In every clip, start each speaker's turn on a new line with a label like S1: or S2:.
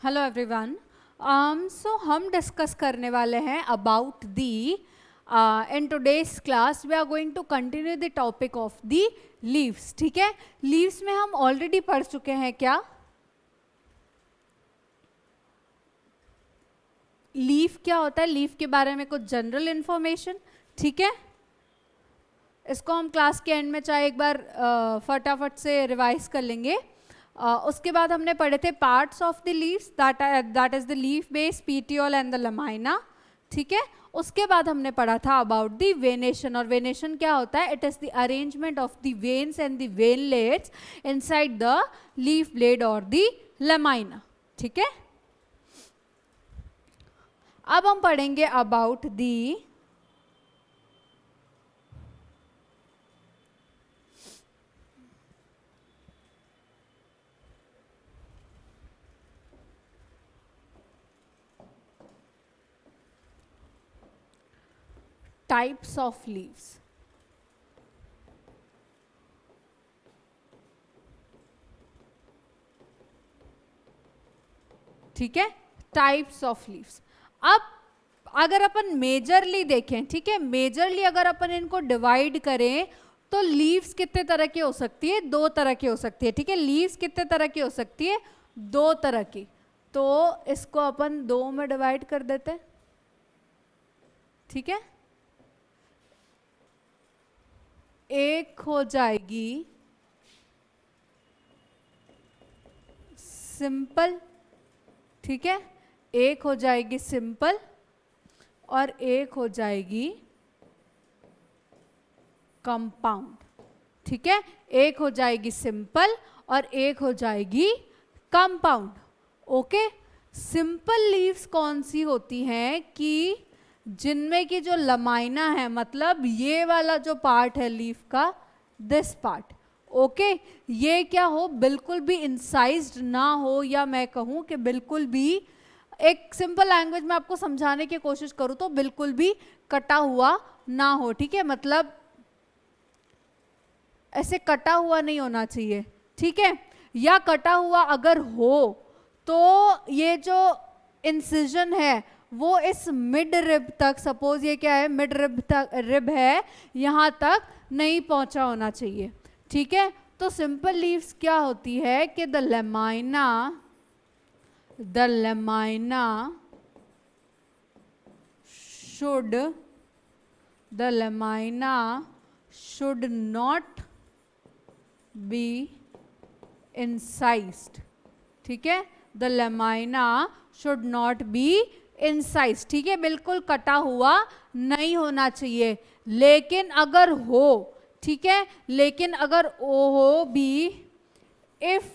S1: Hello everyone. सो हम discuss करने वाले हैं about the in today's class we are going to continue the topic of the leaves. ठीक है, लीव्स में हम ऑलरेडी पढ़ चुके हैं क्या? लीफ क्या होता है, लीफ के बारे में कुछ जनरल इंफॉर्मेशन। ठीक है, इसको हम क्लास के एंड में चाहे एक बार फटाफट से रिवाइज कर लेंगे। उसके बाद हमने पढ़े थे parts of the leaves, that is the leaf base, petiole and the lamina. ठीक है, उसके बाद हमने पढ़ा था अबाउट द वेनेशन, और वेनेशन क्या होता है? It is the arrangement of the veins and the veinlets inside the leaf blade और द लमाइना। ठीक है, अब हम पढ़ेंगे about the types of leaves. ठीक है, टाइप्स ऑफ लीव्स। अब अगर अपन मेजरली देखें, ठीक है, मेजरली अगर अपन इनको डिवाइड करें तो लीव्स कितने तरह की हो सकती है? दो तरह की हो सकती है। ठीक है, लीव्स कितने तरह की हो सकती है? दो तरह की। तो इसको अपन दो में डिवाइड कर देते हैं। ठीक है, एक हो जाएगी सिंपल, ठीक है, एक हो जाएगी सिंपल और एक हो जाएगी कंपाउंड। ठीक है, एक हो जाएगी सिंपल और एक हो जाएगी कंपाउंड। ओके, सिंपल लीव्स कौन सी होती हैं कि जिनमें की जो लमाइना है, मतलब ये वाला जो पार्ट है लीफ का, दिस पार्ट, ओके, ये क्या हो, बिल्कुल भी इंसाइज्ड ना हो, या मैं कहूं कि बिल्कुल भी, एक सिंपल लैंग्वेज में आपको समझाने की कोशिश करूं तो बिल्कुल भी कटा हुआ ना हो। ठीक है, मतलब ऐसे कटा हुआ नहीं होना चाहिए। ठीक है, या कटा हुआ अगर हो तो ये जो इंसिजन है वो इस मिड रिब तक, सपोज ये क्या है, मिड रिब तक, रिब है, यहाँ तक नहीं पहुंचा होना चाहिए। ठीक है, तो सिंपल लीव्स क्या होती है कि the lamina should not be incised। ठीक है, the lamina should not be incised. ठीक है, बिल्कुल कटा हुआ नहीं होना चाहिए। लेकिन अगर हो, ठीक है, लेकिन अगर ओ हो भी, if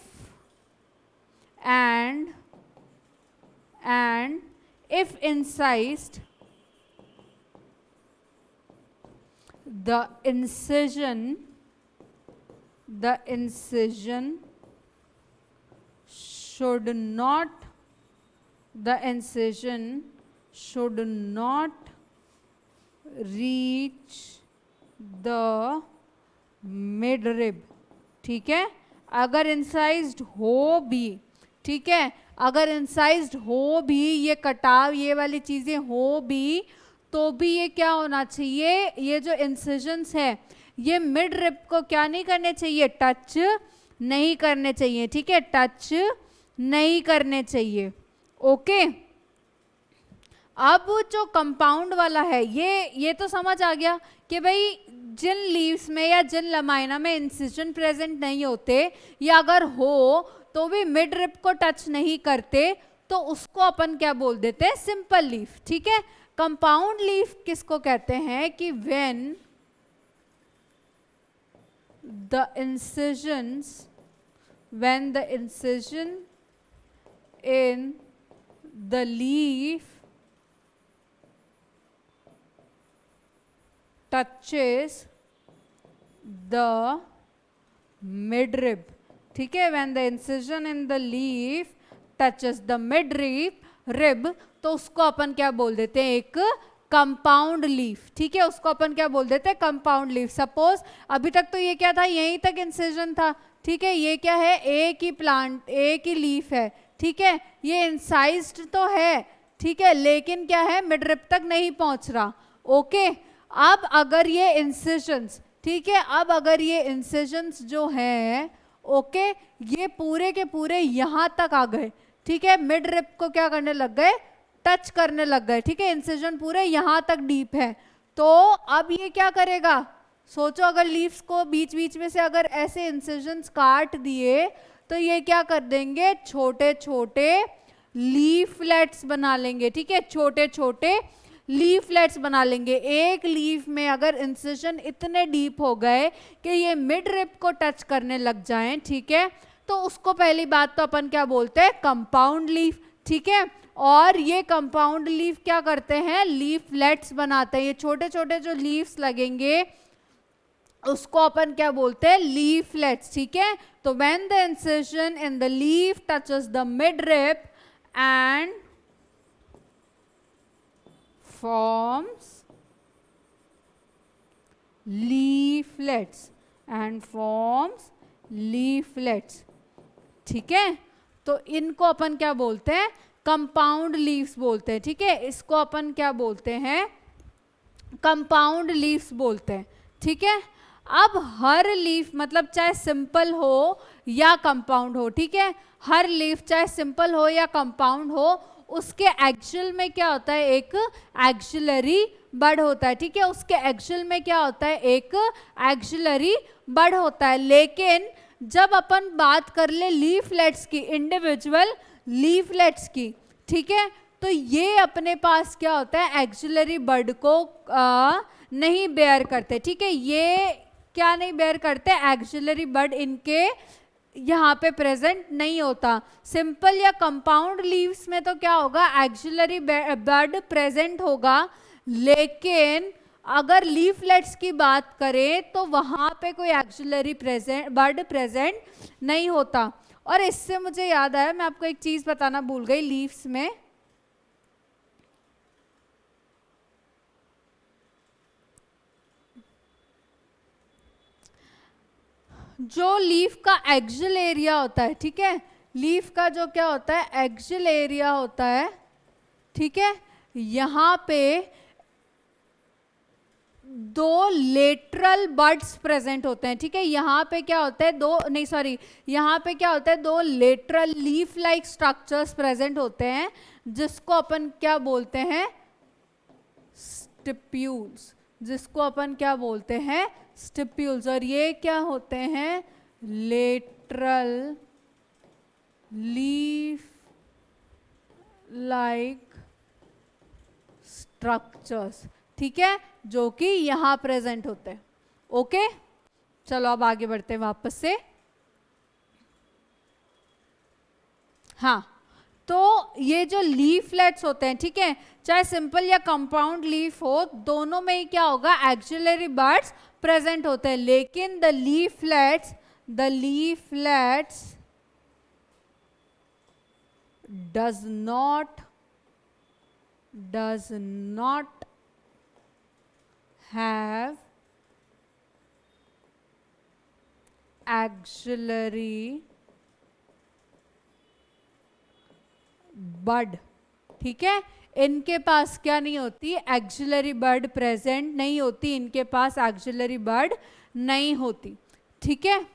S1: and if incised, the incision should not reach the mid rib। ठीक है, अगर इंसाइज्ड हो भी, ठीक है, अगर इंसाइज्ड हो भी, ये कटाव, ये वाली चीजें हो भी, तो भी ये क्या होना चाहिए, ये जो इंसिजन्स है ये मिड रिब को क्या नहीं करने चाहिए, टच नहीं करने चाहिए। ठीक है, टच नहीं करने चाहिए। ओके, अब जो कंपाउंड वाला है, ये तो समझ आ गया कि भाई जिन लीव्स में या जिन लमाइना में इंसिजन प्रेजेंट नहीं होते, या अगर हो तो भी मिड रिब को टच नहीं करते, तो उसको अपन क्या बोल देते हैं, सिंपल लीफ। ठीक है, कंपाउंड लीफ किसको कहते हैं कि when the incision in the leaf touches the midrib। ठीक है, when the incision in the leaf touches the midrib, तो उसको अपन क्या बोल देते हैं, एक कंपाउंड लीफ। ठीक है, उसको अपन क्या बोल देते हैं, कंपाउंड लीफ। सपोज अभी तक तो ये क्या था, यहीं तक इंसिजन था। ठीक है, ये क्या है, एक ही प्लांट, एक ही लीफ है। ठीक है, ये इंसाइज्ड तो है, ठीक है, लेकिन क्या है, मिडरिप तक नहीं पहुंच रहा। ओके, अब अगर ये इंसिजन्स, ठीक है, अब अगर ये इंसिजन्स जो है, ओके, ये पूरे के पूरे यहां तक आ गए, ठीक है, मिड रिप को क्या करने लग गए, टच करने लग गए, ठीक है, इंसिजन पूरे यहां तक डीप है, तो अब ये क्या करेगा, सोचो अगर लीव्स को बीच बीच में से अगर ऐसे इंसिजन्स काट दिए तो ये क्या कर देंगे, छोटे छोटे लीफलेट्स बना लेंगे, ठीक है, छोटे छोटे लीफलेट्स बना लेंगे। एक लीफ में अगर इंसिजन इतने डीप हो गए कि ये मिड रिप को टच करने लग जाएं, ठीक है, तो उसको पहली बात तो अपन क्या बोलते हैं, कंपाउंड लीफ, ठीक है, और ये कंपाउंड लीफ क्या करते हैं, लीफलेट्स बनाते हैं, ये छोटे छोटे जो लीव्स लगेंगे उसको अपन क्या बोलते हैं, लीफलेट्स, ठीक है। तो when the incision in the leaf touches the mid rib and forms leaflets and forms leaflets, ठीक है, तो इनको अपन क्या बोलते हैं, कंपाउंड लीव्स बोलते हैं, ठीक है, इसको अपन क्या बोलते हैं, कंपाउंड लीव्स बोलते हैं, ठीक है। अब हर लीफ मतलब चाहे सिंपल हो या कंपाउंड हो, ठीक है, हर लीफ चाहे सिंपल हो या कंपाउंड हो, उसके एक्सियल में क्या होता है, एक एक्सिलरी बड होता है, ठीक है, उसके एक्सियल में क्या होता है, एक एक्सिलरी बड होता है। लेकिन जब अपन बात कर ले लीफलेट्स की, इंडिविजुअल लीफलेट्स की, ठीक है, तो ये अपने पास क्या होता है, एक्सिलरी बड को नहीं बेयर करते, ठीक है, ये क्या नहीं बेयर करते, एक्सिलरी बड इनके यहाँ पे प्रेजेंट नहीं होता। सिंपल या कंपाउंड लीव्स में तो क्या होगा, एक्सिलरी बड प्रेजेंट होगा, लेकिन अगर लीफलेट्स की बात करें तो वहां पे कोई एक्सिलरी बड प्रेजेंट नहीं होता। और इससे मुझे याद आया, मैं आपको एक चीज बताना भूल गई, लीव्स में जो लीफ का एक्सियल एरिया होता है, ठीक है, लीफ का जो क्या होता है, एक्सियल एरिया होता है, ठीक है, यहाँ पे दो लेटरल बड्स प्रेजेंट होते हैं, ठीक है, यहाँ पे क्या होता है, दो नहीं सॉरी, यहाँ पे क्या होता है, दो lateral leaf like structures present होते हैं, जिसको अपन क्या बोलते हैं, स्टिप्यूल्स, जिसको अपन क्या बोलते हैं, स्टिप्यूल्स। और ये क्या होते हैं, लेटरल लीफ लाइक स्ट्रक्चर्स, ठीक है, जो कि यहां प्रेजेंट होते हैं। ओके, चलो अब आगे बढ़ते हैं वापस से। हाँ, तो ये जो लीफलेट्स होते हैं, ठीक है, चाहे सिंपल या कंपाउंड लीफ हो, दोनों में ही क्या होगा, एक्सिलरी बड्स प्रेजेंट होते हैं, लेकिन the leaflets does not have axillary bud, ठीक है, इनके पास क्या नहीं होती, एक्सिलरी बड प्रेजेंट नहीं होती, इनके पास एक्सिलरी बड नहीं होती, ठीक है।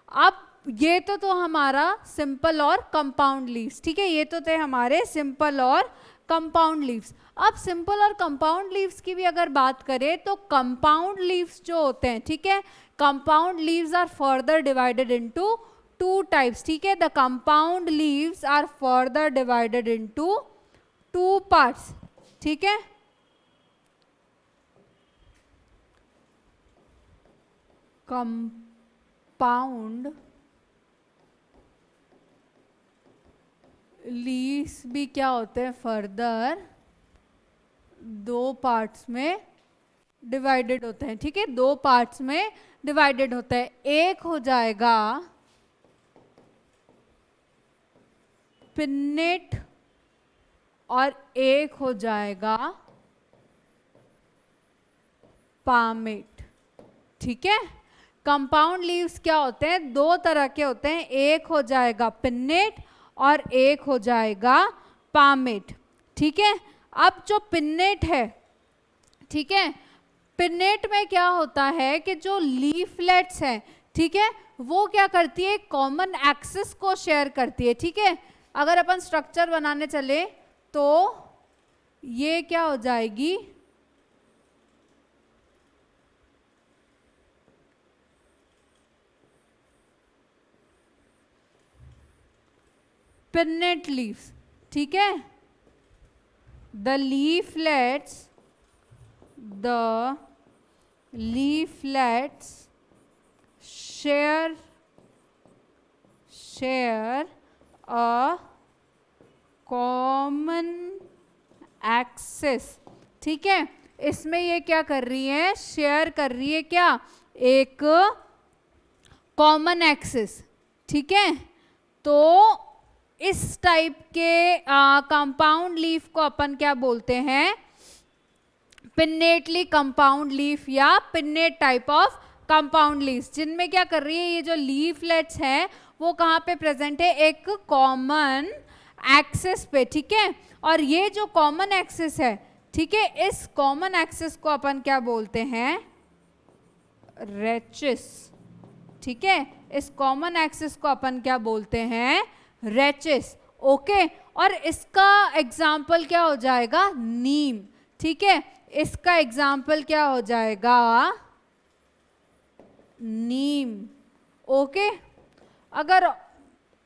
S1: अब ये तो हमारा सिंपल और कंपाउंड लीव्स, ठीक है, ये तो थे हमारे सिंपल और कंपाउंड लीव्स। अब सिंपल और कंपाउंड लीव्स की भी अगर बात करें तो कंपाउंड लीव्स जो होते हैं, ठीक है, compound leaves are further divided into two types, ठीक है, the compound leaves are further divided into two parts, ठीक है, कंपाउंड लीव्स भी क्या होते हैं, फर्दर दो पार्ट्स में डिवाइडेड होते हैं, ठीक है, दो पार्ट्स में डिवाइडेड होता है। एक हो जाएगा पिन्नेट और एक हो जाएगा पामेट, ठीक है। कंपाउंड लीव्स क्या होते हैं, दो तरह के होते हैं, एक हो जाएगा पिन्नेट और एक हो जाएगा पामेट। ठीक है, अब जो पिन्नेट है, ठीक है, पिन्नेट में क्या होता है कि जो लीफलेट्स हैं, ठीक है, वो क्या करती है, कॉमन एक्सिस को शेयर करती है। ठीक है, अगर अपन स्ट्रक्चर बनाने चले तो ये क्या हो जाएगी, पिन्नेट लीव्स। ठीक है, the leaflets share a common axis। ठीक है, इसमें ये क्या कर रही है, शेयर कर रही है क्या, एक कॉमन एक्सिस। ठीक है, तो इस टाइप के कंपाउंड लीफ को अपन क्या बोलते हैं, पिन्नेटली कंपाउंड लीफ या pennate type of compound leaves, जिनमें क्या कर रही है, ये जो लीफलेट्स हैं वो कहाँ पे प्रेजेंट है, एक कॉमन एक्सिस पे। ठीक है, और ये जो कॉमन एक्सिस है, ठीक है, इस कॉमन एक्सिस को अपन क्या बोलते हैं, रेचिस। ठीक है, इस कॉमन एक्सिस को अपन क्या बोलते हैं, रेचिस। ओके, और इसका एग्जाम्पल क्या हो जाएगा, नीम। ठीक है, इसका एग्जाम्पल क्या हो जाएगा, नीम। ओके, अगर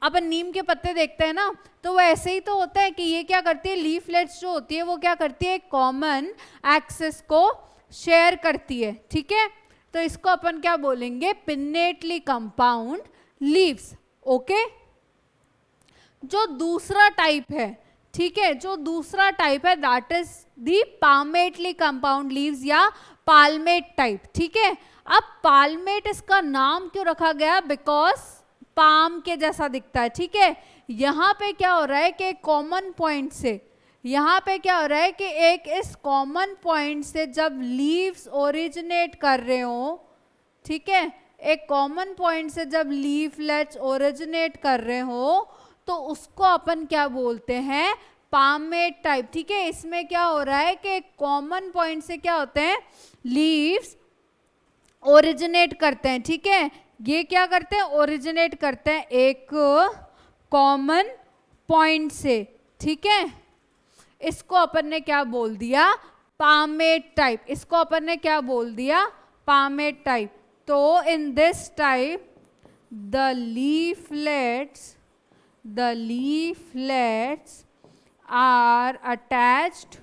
S1: अपन नीम के पत्ते देखते हैं ना, तो वो ऐसे ही तो होता है कि ये क्या करती है, लीफलेट्स जो होती है वो क्या करती है, कॉमन एक्सिस को शेयर करती है। ठीक है, तो इसको अपन क्या बोलेंगे, पिन्नेटली कंपाउंड लीव्स। ओके, जो दूसरा टाइप है, ठीक है, जो दूसरा टाइप है that is the palmately compound leaves या पाल्मेट टाइप। ठीक है, अब पाल्मेट इसका नाम क्यों रखा गया, बिकॉज पाम के जैसा दिखता है। ठीक है, यहाँ पे क्या हो रहा है कि कॉमन पॉइंट से, यहाँ पे क्या हो रहा है कि एक इस कॉमन पॉइंट से जब लीव्स ओरिजिनेट कर रहे हो, ठीक है, एक कॉमन पॉइंट से जब लीफलेट्स ओरिजिनेट कर रहे हो तो उसको अपन क्या बोलते हैं, पामेट टाइप। ठीक है, इसमें क्या हो रहा है कि कॉमन पॉइंट से क्या होते हैं, लीव्स ओरिजिनेट करते हैं। ठीक है, ये क्या करते हैं, ओरिजिनेट करते हैं एक कॉमन पॉइंट से। ठीक है, इसको अपन ने क्या बोल दिया, पामेट टाइप। इसको अपन ने क्या बोल दिया, पामेट टाइप। तो in this type the leaflets are attached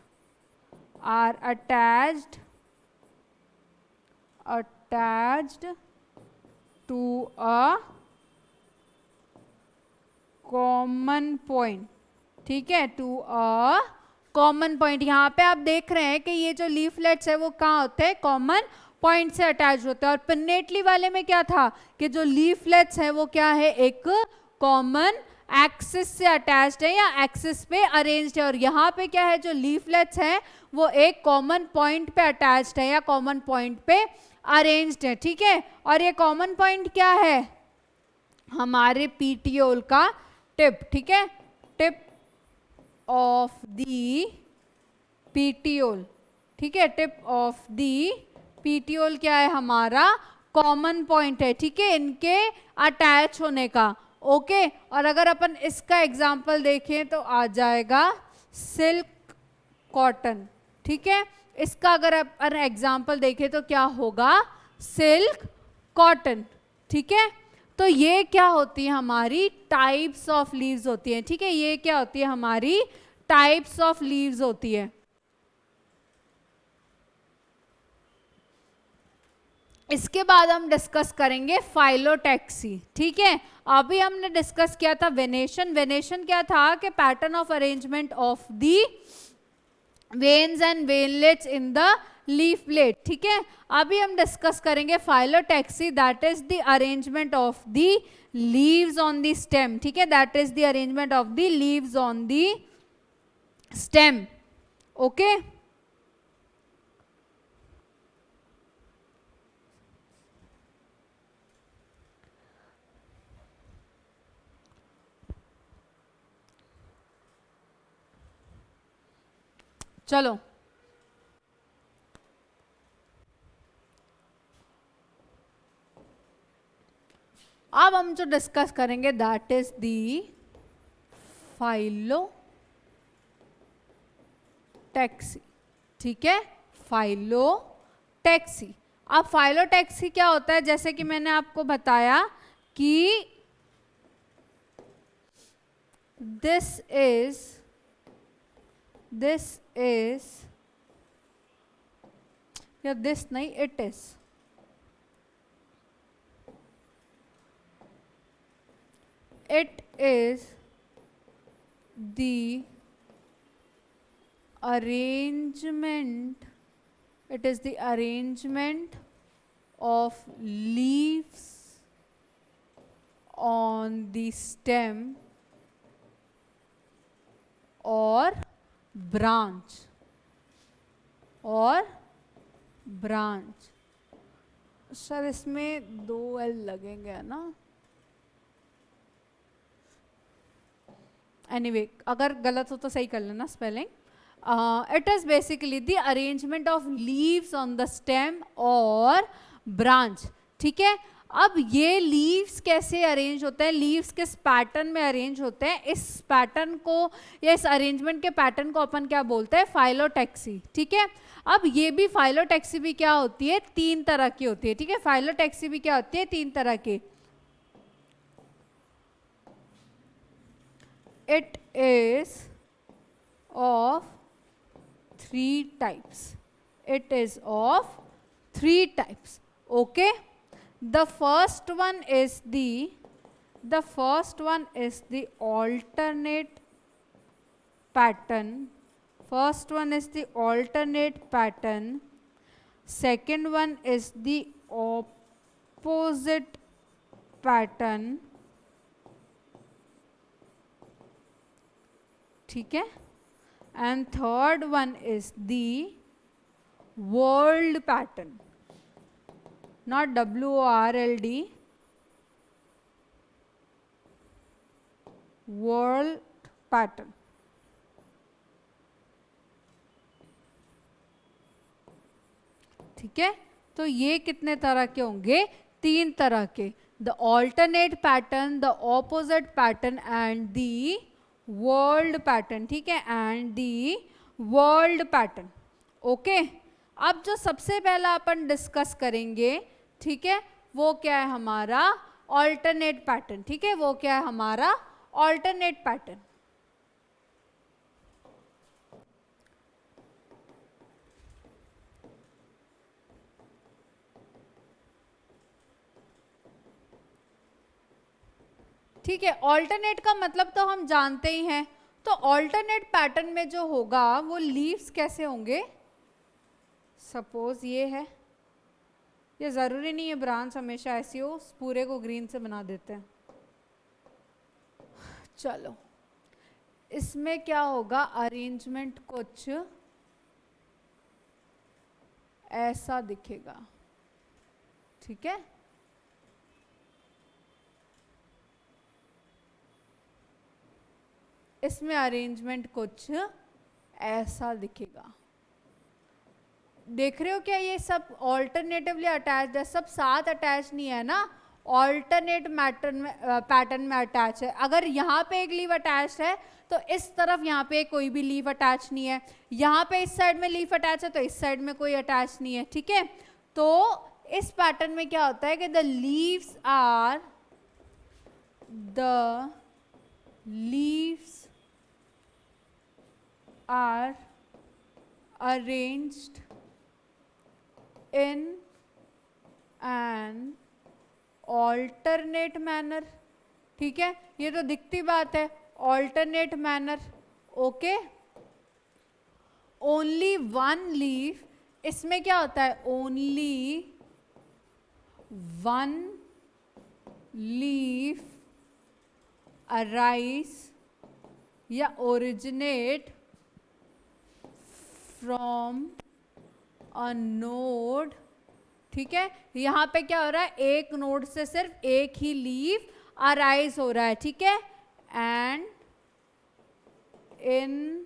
S1: to a common point। ठीक है, टू अ कॉमन पॉइंट। यहाँ पे आप देख रहे हैं कि ये जो लीफलेट्स है वो कहाँ होते हैं, कॉमन पॉइंट से अटैच होते हैं। और पिन्नेटली वाले में क्या था कि जो लीफलेट्स है वो क्या है, एक कॉमन एक्सिस से अटैच्ड है या एक्सिस पे अरेंज्ड है। और यहाँ पे क्या है, जो लीफलेट्स है वो एक कॉमन पॉइंट पे अटैच्ड है या कॉमन पॉइंट पे अरेंज्ड है। ठीक है, और ये कॉमन पॉइंट क्या है, हमारे पीटियोल का टिप। ठीक है, टिप ऑफ दी पीटियोल। ठीक है, टिप ऑफ दी पीटियोल क्या है, हमारा कॉमन पॉइंट है। ठीक है, इनके अटैच होने का। ओके, और अगर अपन इसका एग्जाम्पल देखें तो आ जाएगा सिल्क कॉटन। ठीक है, इसका अगर अपन एग्जाम्पल देखें तो क्या होगा, सिल्क कॉटन। ठीक है, तो ये क्या होती है, हमारी टाइप्स ऑफ लीव्स होती हैं। ठीक है, ये क्या होती है, हमारी टाइप्स ऑफ लीव्स होती है। इसके बाद हम डिस्कस करेंगे फाइलोटैक्सी। ठीक है, अभी हमने डिस्कस किया था वेनेशन। वेनेशन क्या था कि pattern of arrangement of the veins and veinlets in the leaflet. ठीक है, अभी हम डिस्कस करेंगे phyllotaxy, that is the arrangement of the leaves on the stem. ठीक है, that is the arrangement of the leaves on the stem. Okay, चलो अब हम जो डिस्कस करेंगे दैट इज दी फाइलोटैक्सी। ठीक है, फाइलोटैक्सी। अब फाइलोटैक्सी क्या होता है, जैसे कि मैंने आपको बताया कि दिस इज या दिस नहीं, it is the arrangement of leaves on the stem or branch sir इसमें 2 L लगेंगे ना। एनीवे अगर गलत हो तो सही कर लेना spelling. It is basically the arrangement of leaves on the stem और ब्रांच। ठीक है, अब ये लीव्स कैसे अरेंज होते हैं, लीव्स किस पैटर्न में अरेंज होते हैं, इस पैटर्न को या इस अरेंजमेंट के पैटर्न को अपन क्या बोलते हैं, फाइलोटैक्सी। ठीक है, अब ये भी फाइलोटैक्सी भी क्या होती है, 3 तरह की होती है। ठीक है, फाइलोटैक्सी भी क्या होती है, 3 तरह की। It is of 3 types. It is of 3 types. Okay. The first one is the alternate pattern. First one is the alternate pattern. Second one is the opposite pattern. ठीक है, and third one is the world pattern, not WORLD, world pattern. ठीक है, तो ये कितने तरह के होंगे, 3 तरह के, the alternate pattern, the opposite pattern and the world pattern. ठीक है, and the world pattern. Okay, अब जो सबसे पहला अपन डिस्कस करेंगे, ठीक है, वो क्या है हमारा ऑल्टरनेट पैटर्न। ठीक है, वो क्या है हमारा ऑल्टरनेट पैटर्न। ठीक है, ऑल्टरनेट का मतलब तो हम जानते ही हैं। तो ऑल्टरनेट पैटर्न में जो होगा वो लीव्स कैसे होंगे, सपोज ये है, ये ज़रूरी नहीं है ब्रांच हमेशा ऐसी हो, पूरे को ग्रीन से बना देते हैं। चलो, इसमें क्या होगा, अरेंजमेंट कुछ ऐसा दिखेगा। ठीक है, इसमें अरेंजमेंट कुछ ऐसा दिखेगा। देख रहे हो क्या, ये सब ऑल्टरनेटिवली अटैच्ड है, सब साथ अटैच नहीं है ना, ऑल्टरनेट पैटर्न में अटैच है। अगर यहाँ पे एक लीफ अटैच है तो इस तरफ यहाँ पे कोई भी लीफ अटैच नहीं है, यहाँ पे इस साइड में लीफ अटैच है तो इस साइड में कोई अटैच नहीं है। ठीक है, तो इस पैटर्न में क्या होता है कि the leaves are arranged in an alternate manner। ठीक है, ये तो दिखती बात है, alternate manner। Okay, only one leaf, इसमें क्या होता है, ओनली वन लीफ अराइज या ओरिजिनेट फ्रॉम अ नोड। ठीक है, यहाँ पे क्या हो रहा है, एक नोड से सिर्फ एक ही लीफ अराइज हो रहा है। ठीक है, and in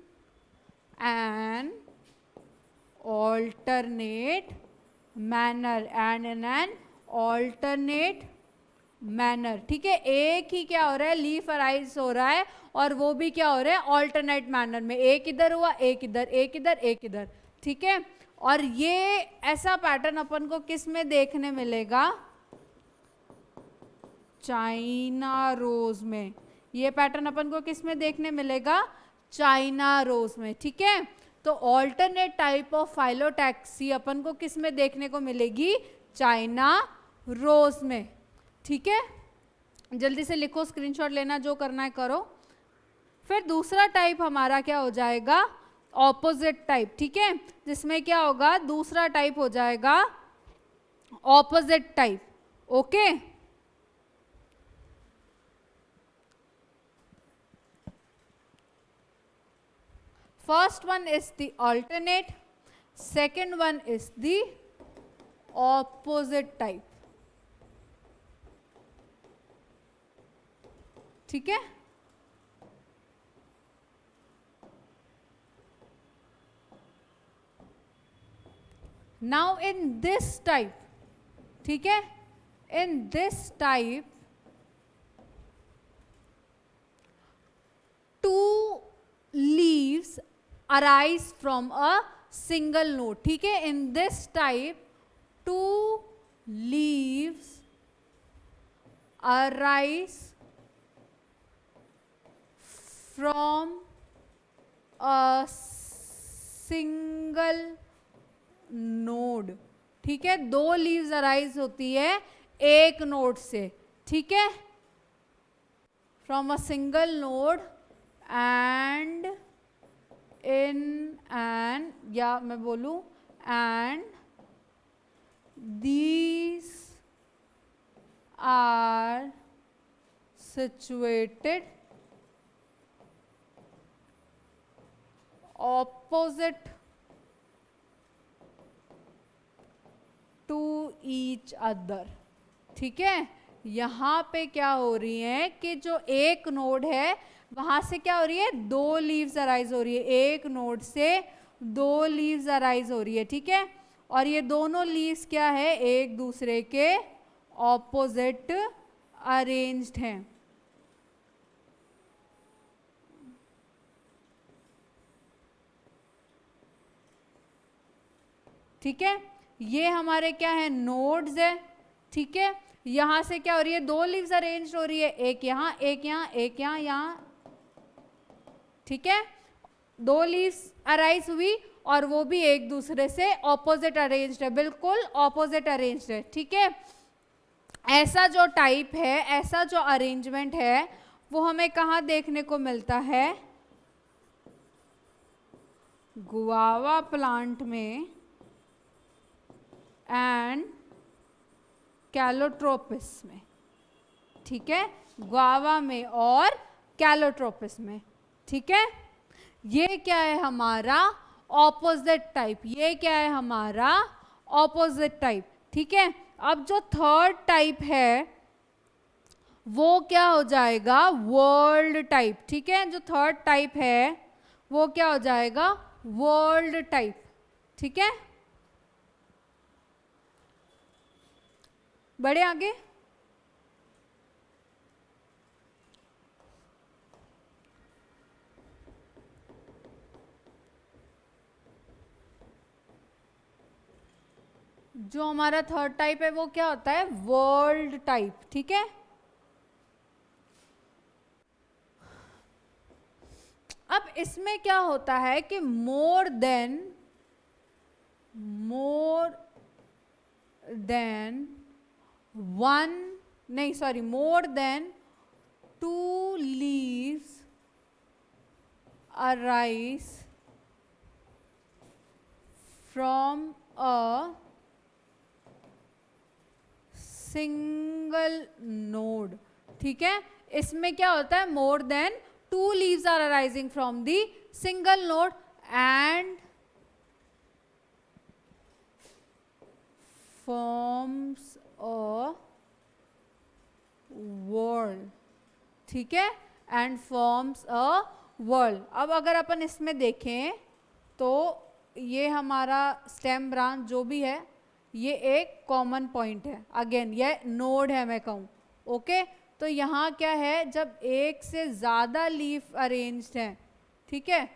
S1: an alternate manner and in an alternate manner. ठीक है, एक ही क्या हो रहा है, लीफ अराइज हो रहा है और वो भी क्या हो रहा है, ऑल्टरनेट मैनर में, एक इधर हुआ, एक इधर, एक इधर, एक इधर. ठीक है, और ये ऐसा पैटर्न अपन को किस में देखने मिलेगा, चाइना रोज में. ये पैटर्न अपन को किस में देखने मिलेगा, चाइना रोज में. ठीक है, तो ऑल्टरनेट टाइप ऑफ फाइलोटैक्सी अपन को किस में देखने को मिलेगी, चाइना रोज में. ठीक है, जल्दी से लिखो, स्क्रीनशॉट लेना, जो करना है करो. फिर दूसरा टाइप हमारा क्या हो जाएगा, ऑपोजिट टाइप. ठीक है, जिसमें क्या होगा, दूसरा टाइप हो जाएगा opposite type. Okay, first one is the alternate, second one is the opposite type. ठीक है, now in this type, ठीक है, in this type two leaves arise from a single node. ठीक है, in this type two leaves arise from a single node. ठीक है, दो leaves arise होती है एक नोड से. ठीक है, from a single node and in an, या मैं बोलूं and these are situated opposite to each other. ठीक है, यहाँ पे क्या हो रही है कि जो एक नोड है वहां से क्या हो रही है, दो लीव्स अराइज हो रही है, एक नोड से दो लीव्स अराइज हो रही है. ठीक है, और ये दोनों लीव्स क्या है, एक दूसरे के ऑपोजिट अरेंज्ड हैं. ठीक है, ये हमारे क्या है, नोड्स है. ठीक है, यहां से क्या हो रही है, दो लीव्स अरेंज हो रही है, एक यहाँ, एक यहाँ, एक यहाँ, यहाँ. ठीक है, दो लीव्स अराइज हुई और वो भी एक दूसरे से ऑपोजिट अरेंज्ड है, बिल्कुल ऑपोजिट अरेंज्ड है. ठीक है, ऐसा जो टाइप है, ऐसा जो अरेंजमेंट है, वो हमें कहाँ देखने को मिलता है, गुआवा प्लांट में एंड कैलोट्रोपिस में. ठीक है, गुआवा में और कैलोट्रोपिस में. ठीक है, ये क्या है हमारा ऑपोजिट टाइप, ये क्या है हमारा ऑपोजिट टाइप. ठीक है, अब जो थर्ड टाइप है वो क्या हो जाएगा, वर्ल्ड टाइप. ठीक है, जो थर्ड टाइप है वो क्या हो जाएगा, वर्ल्ड टाइप. ठीक है, बढ़े आगे. जो हमारा थर्ड टाइप है वो क्या होता है, वर्ल्ड टाइप. ठीक है, अब इसमें क्या होता है कि मोर देन वन, नहीं sorry, more than two leaves arise from a single node. ठीक है, इसमें क्या होता है, more than two leaves are arising from the single node and forms a whorl. ठीक है, एंड फॉर्म्स अ वर्ल्ड. अब अगर अपन इसमें देखें तो ये हमारा स्टेम ब्रांच जो भी है ये एक कॉमन पॉइंट है, अगेन ये नोड है मैं कहूँ, ओके। तो यहाँ क्या है, जब एक से ज़्यादा लीफ अरेंज्ड हैं, ठीक है,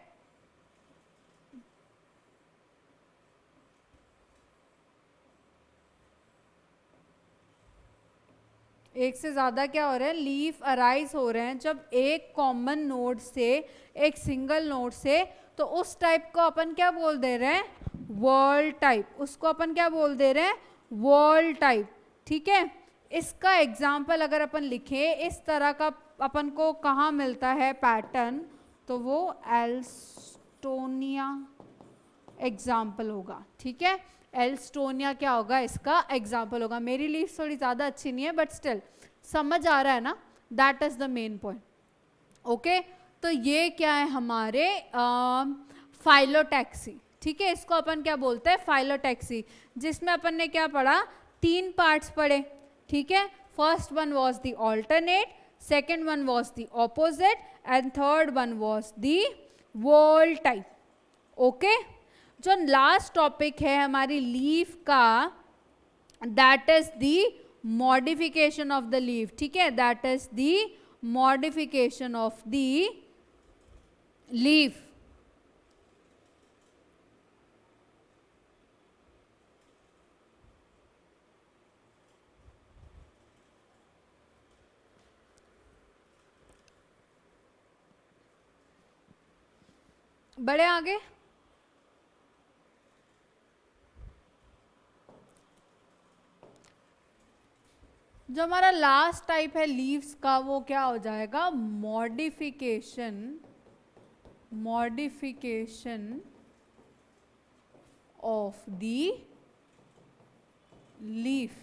S1: एक से ज़्यादा क्या हो रहे हैं, लीफ अराइज हो रहे हैं जब एक कॉमन नोड से, एक सिंगल नोड से, तो उस टाइप को अपन क्या बोल दे रहे हैं, वॉल टाइप। उसको अपन क्या बोल दे रहे हैं, वॉल टाइप, ठीक है। इसका एग्जाम्पल अगर अपन लिखें, इस तरह का अपन को कहाँ मिलता है पैटर्न, तो वो एल्स्टोनिया एग्जाम्पल होगा, ठीक है। एल्स्टोनिया क्या होगा, इसका एग्जाम्पल होगा। मेरी लीफ थोड़ी ज़्यादा अच्छी नहीं है बट स्टिल समझ आ रहा है ना, that is the main point, okay. तो ये क्या है हमारे फाइलोटैक्सी, ठीक है। इसको अपन क्या बोलते हैं, फाइलोटैक्सी, जिसमें अपन ने क्या पढ़ा, 3 पार्ट्स पढ़े, ठीक है। First one was the alternate, second one was the opposite and third one was the wall type, okay. जो लास्ट टॉपिक है हमारी लीफ का, that is the modification of the leaf, ठीक है, that is the modification of the leaf. बड़े आगे, जो हमारा लास्ट टाइप है लीव्स का, वो क्या हो जाएगा, modification, modification of the leaf,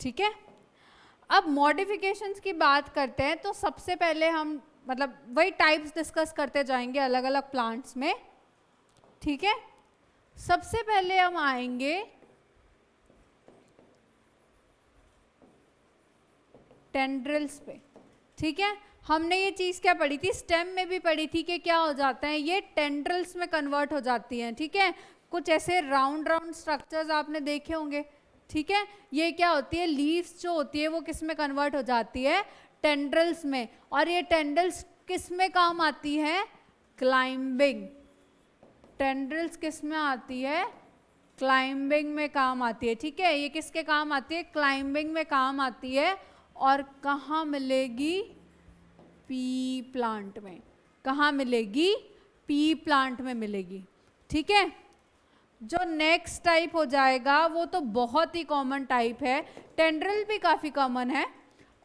S1: ठीक है। अब मॉडिफिकेशंस की बात करते हैं तो सबसे पहले हम मतलब वही टाइप्स डिस्कस करते जाएंगे अलग अलग प्लांट्स में, ठीक है। सबसे पहले हम आएंगे टेंड्रिल्स पे, ठीक है। हमने ये चीज़ क्या पढ़ी थी, स्टेम में भी पढ़ी थी कि क्या हो जाता है, ये टेंड्रिल्स में कन्वर्ट हो जाती हैं, ठीक है। कुछ ऐसे राउंड राउंड स्ट्रक्चर्स आपने देखे होंगे, ठीक है। ये क्या होती है, लीव्स जो होती है वो किस में कन्वर्ट हो जाती है, टेंड्रिल्स में। और ये टेंड्रिल्स किस में काम आती है, क्लाइंबिंग। टेंड्रिल्स किस में आती है, क्लाइंबिंग में काम आती है, ठीक है। ये किसके काम आती है, क्लाइंबिंग में काम आती है। और कहाँ मिलेगी, पी प्लांट में। कहाँ मिलेगी, पी प्लांट में मिलेगी, ठीक है। जो नेक्स्ट टाइप हो जाएगा वो तो बहुत ही कॉमन टाइप है, टेंड्रिल भी काफ़ी कॉमन है।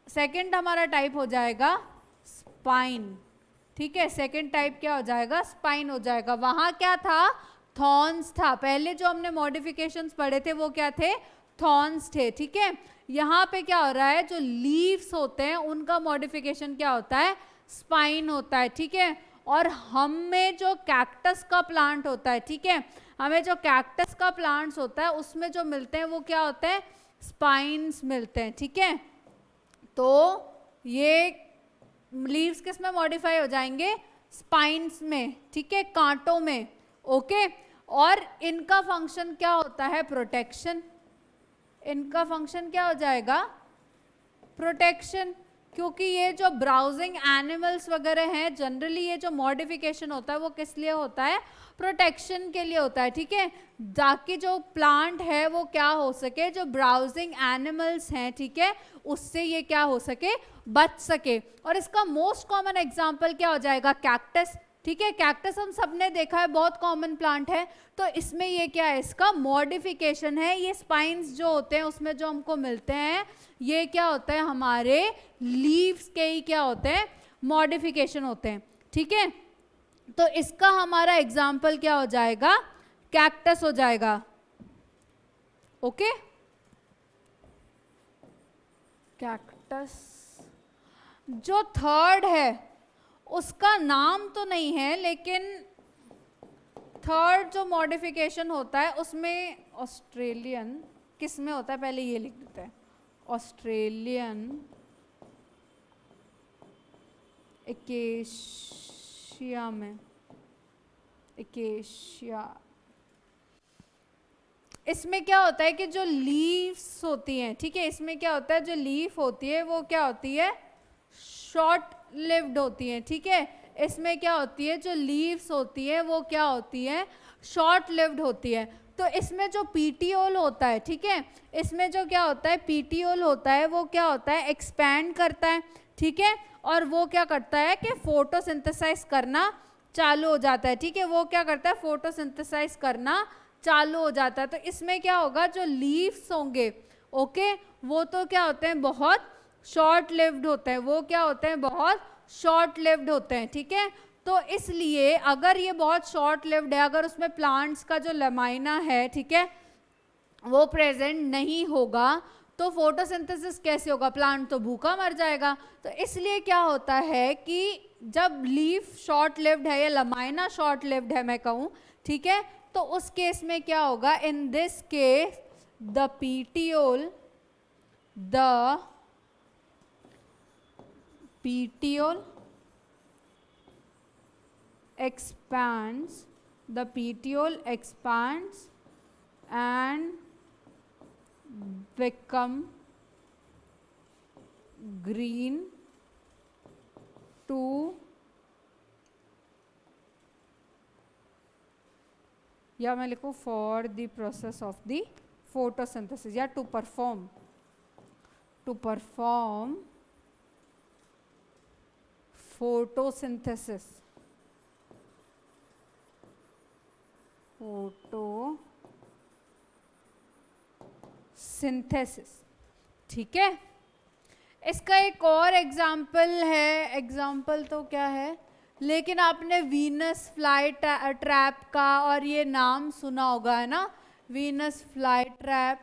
S1: सेकंड हमारा टाइप हो जाएगा स्पाइन, ठीक है। सेकंड टाइप क्या हो जाएगा, स्पाइन हो जाएगा। वहाँ क्या था, थॉर्न्स था। पहले जो हमने मॉडिफिकेशंस पढ़े थे वो क्या थे, थॉर्न्स थे, ठीक है। यहाँ पे क्या हो रहा है, जो लीव्स होते हैं उनका मॉडिफिकेशन क्या होता है, स्पाइन होता है, ठीक है। और हम में जो कैक्टस का प्लांट होता है, ठीक है, हमें जो कैक्टस का प्लांट्स होता है उसमें जो मिलते हैं वो क्या होते हैं, स्पाइन्स मिलते हैं, ठीक है। तो ये लीव्स किस में मॉडिफाई हो जाएंगे, स्पाइन्स में, ठीक है, कांटों में, ओके। और इनका फंक्शन क्या होता है, प्रोटेक्शन। इनका फंक्शन क्या हो जाएगा, प्रोटेक्शन। क्योंकि ये जो ब्राउजिंग एनिमल्स वगैरह हैं, जनरली ये जो मॉडिफिकेशन होता है वो किस लिए होता है, प्रोटेक्शन के लिए होता है, ठीक है। ताकि जो प्लांट है वो क्या हो सके, जो ब्राउजिंग एनिमल्स हैं, ठीक है, उससे ये क्या हो सके, बच सके। और इसका मोस्ट कॉमन एग्जाम्पल क्या हो जाएगा, कैक्टस, ठीक है। कैक्टस हम सबने देखा है, बहुत कॉमन प्लांट है। तो इसमें ये क्या है, इसका मॉडिफिकेशन है। ये स्पाइन्स जो होते हैं उसमें जो हमको मिलते हैं, ये क्या होता है, हमारे लीव्स के ही क्या होते हैं, मॉडिफिकेशन होते हैं, ठीक है। तो इसका हमारा एग्जाम्पल क्या हो जाएगा, कैक्टस हो जाएगा, ओके। कैक्टस। जो थर्ड है उसका नाम तो नहीं है, लेकिन थर्ड जो मॉडिफिकेशन होता है उसमें ऑस्ट्रेलियन किस में होता है, पहले ये लिख देते हैं, ऑस्ट्रेलियन एकेशिया में, एकेशिया, इसमें क्या होता है कि जो लीव्स होती हैं, ठीक है, इसमें क्या होता है, जो लीफ होती है वो क्या होती है, शॉर्ट लिव्ड होती हैं, ठीक है। इसमें क्या होती है, जो लीव्स होती है वो क्या होती है, शॉर्ट लिव्ड होती है। तो इसमें जो पीटियोल होता है, ठीक है, इसमें जो क्या होता है, पीटियोल होता है, वो क्या होता है, एक्सपैंड करता है, ठीक है, और वो क्या करता है कि फोटोसिंथेसाइज करना चालू हो जाता है, ठीक है, वो क्या करता है, फोटोसिंथेसाइज करना चालू हो जाता है। तो इसमें क्या होगा, जो लीव्स होंगे, ओके, वो तो क्या होते हैं, बहुत शॉर्ट लिव्ड होते हैं, वो क्या होते हैं, बहुत शॉर्ट लिव्ड होते हैं, ठीक है। तो इसलिए अगर ये बहुत शॉर्ट लिव्ड है, अगर उसमें प्लांट्स का जो लमाइना है, ठीक है, वो प्रेजेंट नहीं होगा, तो फोटोसिंथेसिस कैसे होगा, प्लांट तो भूखा मर जाएगा। तो इसलिए क्या होता है कि जब लीफ शॉर्ट लिव्ड है या लमाइना शॉर्ट लिव्ड है मैं कहूँ, ठीक है, तो उस केस में क्या होगा, in this case the petiole expands, the petiole expands and become green to, या मैं लिखूँ for the process of the photosynthesis, या टू परफॉर्म फोटोसिंथेसिस, ठीक है। इसका एक और एग्जाम्पल है, एग्जाम्पल तो क्या है, लेकिन आपने वीनस फ्लाई ट्रैप का और ये नाम सुना होगा, है ना, Venus fly trap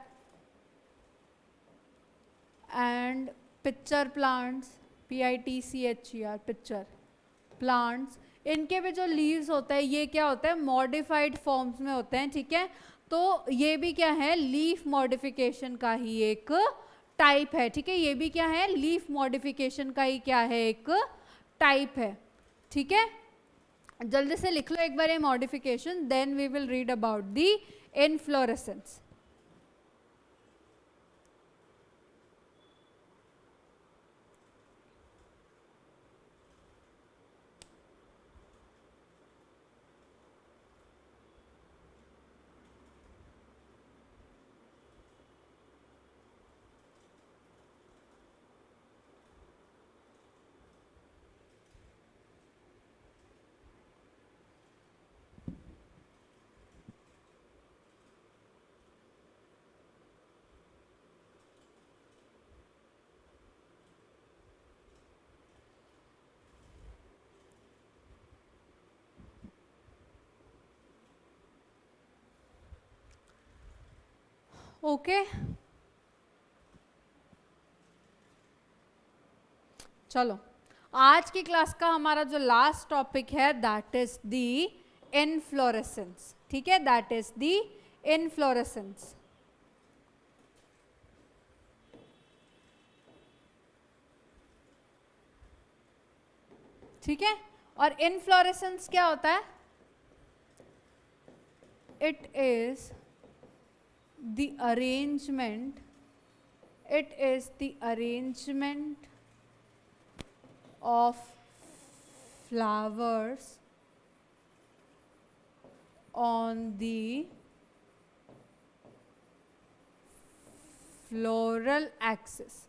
S1: and picture plants, PITCHER, picture plants, इनके भी जो लीव्स होते हैं ये क्या होता है, मॉडिफाइड फॉर्म्स में होते हैं, ठीक है। तो ये भी क्या है, लीफ मॉडिफिकेशन का ही एक टाइप है, ठीक है, ये भी क्या है, लीफ मॉडिफिकेशन का ही क्या है, एक टाइप है, ठीक है। जल्दी से लिख लो एक बार ये modification, then we will read about the inflorescence. Okay, चलो आज की क्लास का हमारा जो लास्ट टॉपिक है दैट इज द इनफ्लोरेसेंस, ठीक है, दैट इज द इनफ्लोरेसेंस। ठीक है, और इनफ्लोरेसेंस क्या होता है, it is the arrangement, it is the arrangement of flowers on the floral axis,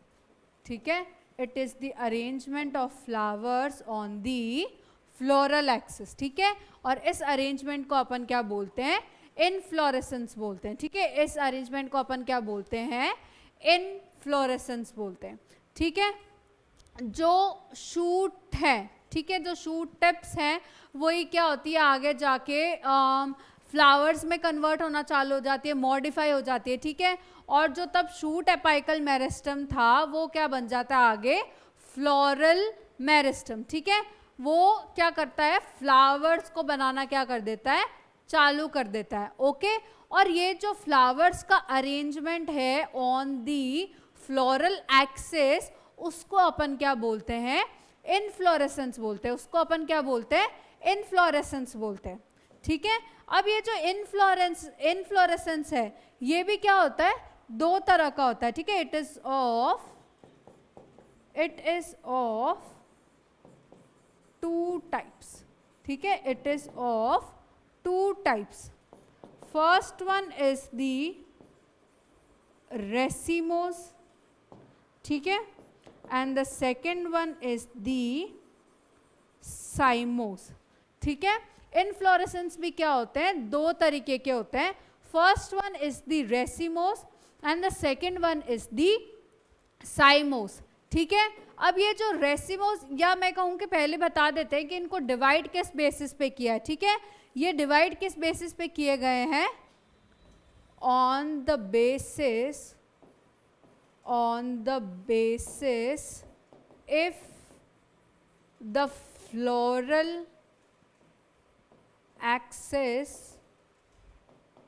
S1: ठीक है, it is the arrangement of flowers on the floral axis, ठीक है। और इस अरेंजमेंट को अपन क्या बोलते हैं, इनफ्लोरेसेंस बोलते हैं, ठीक है, इस अरेंजमेंट को अपन क्या बोलते हैं, इनफ्लोरेसेंस बोलते हैं, ठीक है। जो शूट है, ठीक है, जो शूट टिप्स हैं वही क्या होती है, आगे जाके फ्लावर्स में कन्वर्ट होना चालू हो जाती है, मॉडिफाई हो जाती है, ठीक है। और जो तब शूट एपाइकल मेरिस्टम था वो क्या बन जाता है आगे, फ्लोरल मेरिस्टम, ठीक है। वो क्या करता है, फ्लावर्स को बनाना क्या कर देता है, चालू कर देता है, ओके। और ये जो फ्लावर्स का अरेंजमेंट है ऑन दी फ्लोरल एक्सिस, उसको अपन क्या बोलते हैं, इनफ्लोरेसेंस बोलते हैं, उसको अपन क्या बोलते हैं, इनफ्लोरेसेंस बोलते हैं। ठीक है, अब ये जो इनफ्लोरेसेंस है ये भी क्या होता है, दो तरह का होता है। ठीक है, it is of to types. ठीक है, it is of two types. First one is the racemose, ठीक है, and the second one is the साइमोस। ठीक है, इनफ्लोरेसेंस भी क्या होते हैं, दो तरीके के होते हैं। First one is the racemose and the second one is the साइमोस। ठीक है, अब ये जो रेसिमोस, या मैं कहूँ कि पहले बता देते हैं कि इनको डिवाइड किस बेसिस पे किया है। ठीक है, ये डिवाइड किस बेसिस पे किए गए हैं, on the basis if the floral axis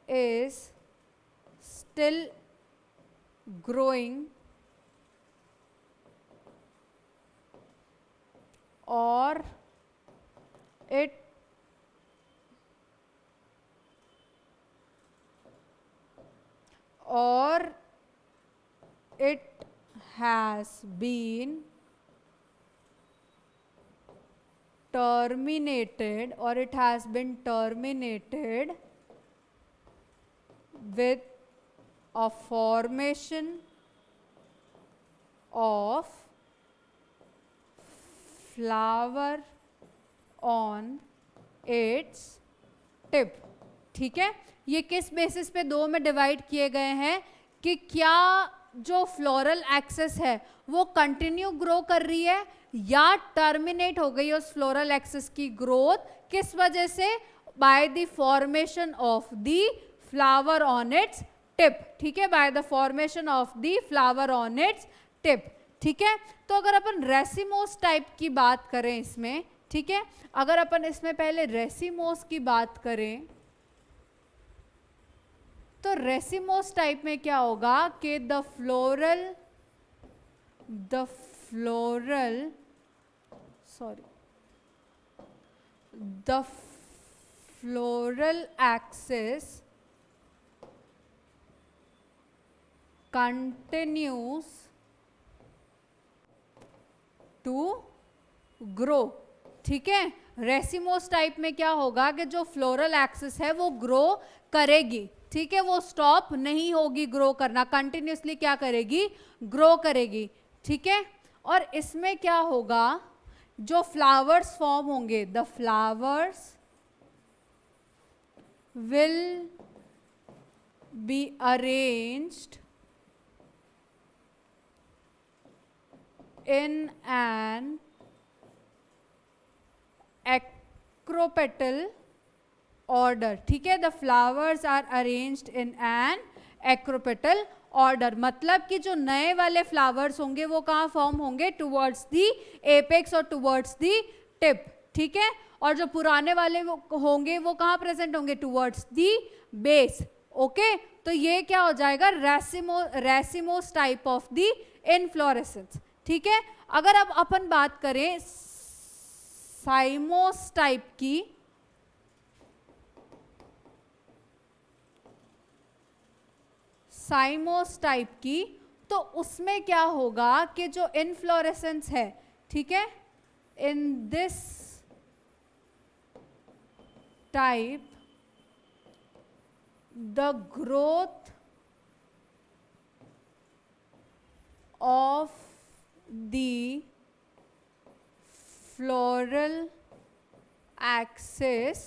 S1: is still growing or it has been terminated, or it has been terminated with a formation of flower on its tip। ठीक है, ये किस बेसिस पे दो में डिवाइड किए गए हैं कि क्या जो फ्लोरल एक्सेस है वो कंटिन्यू ग्रो कर रही है या टर्मिनेट हो गई उस फ्लोरल एक्सेस की ग्रोथ, किस वजह से, by the formation of the flower on its tip. ठीक है, by the formation of the flower on its tip. ठीक है, तो अगर अपन रेसिमोस टाइप की बात करें इसमें, ठीक है, अगर अपन इसमें पहले रेसिमोस की बात करें तो रेसिमोस टाइप में क्या होगा कि the floral axis continues to grow. ठीक है, रेसिमोस टाइप में क्या होगा कि जो फ्लोरल एक्सिस है वो ग्रो करेगी। ठीक है, वो स्टॉप नहीं होगी ग्रो करना, कंटिन्यूसली क्या करेगी, ग्रो करेगी। ठीक है, और इसमें क्या होगा, जो फ्लावर्स फॉर्म होंगे, the flowers will be arranged in an acropetal order। ठीक है, the flowers are arranged in an acropetal order, मतलब कि जो नए वाले फ्लावर्स होंगे वो कहाँ फॉर्म होंगे, टुवर्ड्स दी एपेक्स और टुवर्ड्स दी टिप। ठीक है, और जो पुराने वाले होंगे वो कहाँ प्रेजेंट होंगे, टुवर्ड्स दी बेस। ओके, तो ये क्या हो जाएगा, racemose type of the inflorescence. ठीक है, अगर अब अपन बात करें साइमोस टाइप की, तो उसमें क्या होगा कि जो इनफ्लोरेसेंस है, ठीक है, in this type the growth of the floral axis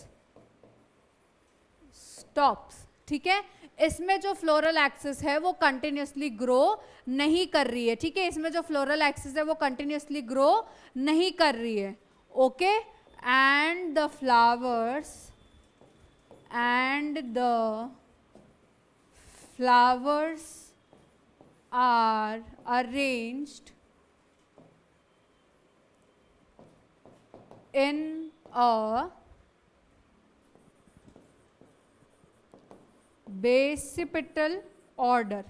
S1: stops। ठीक है, इसमें जो फ्लोरल एक्सिस है वो कंटिन्यूसली ग्रो नहीं कर रही है। ठीक है, इसमें जो फ्लोरल एक्सिस है वो कंटिन्यूसली ग्रो नहीं कर रही है। Okay, and the flowers are arranged in a basipetal order।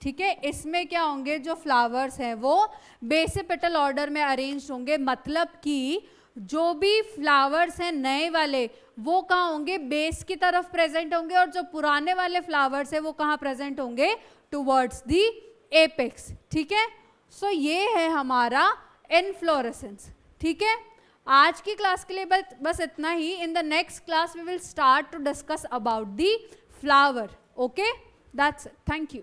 S1: ठीक है, इसमें क्या होंगे, जो फ्लावर्स हैं वो बेस से पेटल ऑर्डर में अरेंज होंगे, मतलब कि जो भी फ्लावर्स हैं नए वाले वो कहाँ होंगे, बेस की तरफ प्रेजेंट होंगे, और जो पुराने वाले फ्लावर्स हैं वो कहाँ प्रेजेंट होंगे, टुवर्ड्स दी एपेक्स। ठीक है, सो ये है हमारा इनफ्लोरेसेंस। ठीक है, आज की क्लास के लिए बस इतना ही। In the next class we will start to discuss about the flower. Okay, that's it, thank you.